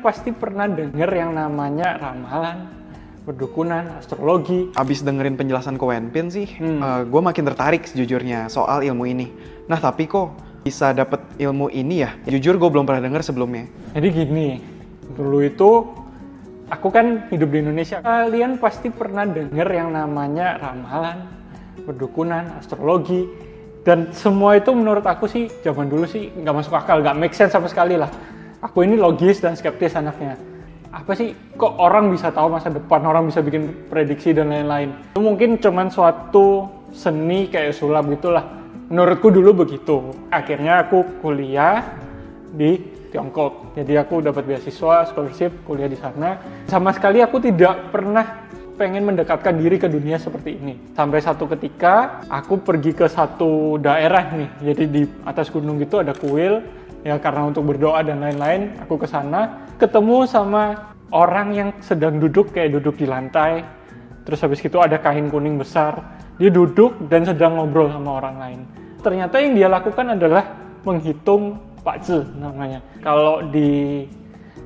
pasti pernah denger yang namanya ramalan, perdukunan, astrologi. Abis dengerin penjelasan Ko Wenpin sih, gue makin tertarik sejujurnya soal ilmu ini. Nah tapi kok bisa dapet ilmu ini ya? Jujur gue belum pernah denger sebelumnya. Jadi gini, dulu itu aku kan hidup di Indonesia. Kalian pasti pernah denger yang namanya ramalan, perdukunan, astrologi. Dan semua itu menurut aku sih, zaman dulu sih nggak masuk akal, nggak make sense sama sekali lah. Aku ini logis dan skeptis anaknya. Apa sih, kok orang bisa tahu masa depan, orang bisa bikin prediksi dan lain-lain. Itu mungkin cuman suatu seni kayak sulap gitulah. Menurutku dulu begitu. Akhirnya aku kuliah di Tiongkok. Jadi aku dapat beasiswa, scholarship, kuliah di sana. Sama sekali aku tidak pernah pengen mendekatkan diri ke dunia seperti ini. Sampai satu ketika aku pergi ke satu daerah nih. Jadi di atas gunung gitu ada kuil. Ya karena untuk berdoa dan lain-lain, aku ke sana ketemu sama orang yang sedang duduk kayak duduk di lantai. Terus habis itu ada kain kuning besar. Dia duduk dan sedang ngobrol sama orang lain. Ternyata yang dia lakukan adalah menghitung Pakzi namanya. Kalau di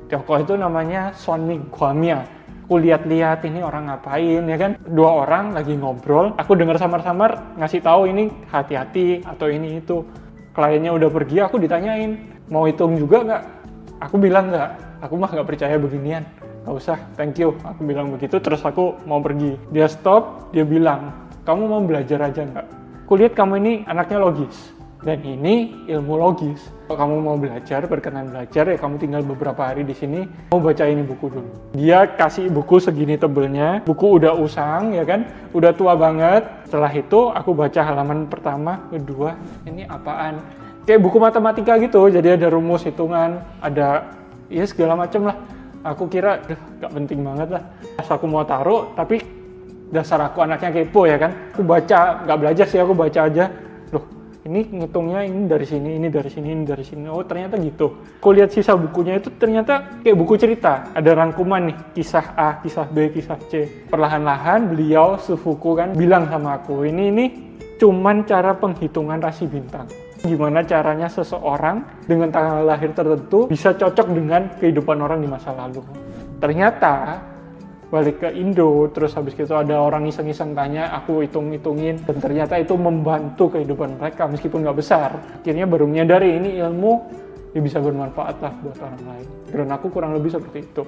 Tiongkok itu namanya Suanming Guamia. Aku lihat-lihat ini orang ngapain ya kan. Dua orang lagi ngobrol. Aku dengar samar-samar ngasih tahu ini hati-hati atau ini itu. Kliennya udah pergi, aku ditanyain, mau hitung juga nggak? Aku bilang nggak, aku mah nggak percaya beginian. Nggak usah, thank you. Aku bilang begitu, terus aku mau pergi. Dia stop, dia bilang, kamu mau belajar aja nggak? Aku lihat kamu ini anaknya logis, dan ini ilmu logis. Kalau kamu mau belajar, berkenan belajar, ya kamu tinggal beberapa hari di sini, mau baca ini buku dulu. Dia kasih buku segini tebelnya, buku udah usang, ya kan, udah tua banget. Setelah itu, aku baca halaman pertama, kedua, ini apaan? Kayak buku matematika gitu, jadi ada rumus hitungan, ada ya segala macem lah. Aku kira, gak penting banget lah. Pas aku mau taruh, tapi dasar aku anaknya kepo ya kan. Aku baca, gak belajar sih, aku baca aja. Loh, ini ngitungnya ini dari sini, ini dari sini, ini dari sini. Oh ternyata gitu. Aku lihat sisa bukunya itu ternyata kayak buku cerita. Ada rangkuman nih, kisah A, kisah B, kisah C. Perlahan-lahan beliau sepuku kan bilang sama aku, ini cuman cara penghitungan rasi bintang. Gimana caranya seseorang dengan tanggal lahir tertentu bisa cocok dengan kehidupan orang di masa lalu. Ternyata balik ke Indo, terus habis itu ada orang iseng-iseng tanya, aku hitung-hitungin, dan ternyata itu membantu kehidupan mereka meskipun nggak besar. Akhirnya baru menyadari ini ilmu ya bisa bermanfaat lah buat orang lain. Dan aku kurang lebih seperti itu.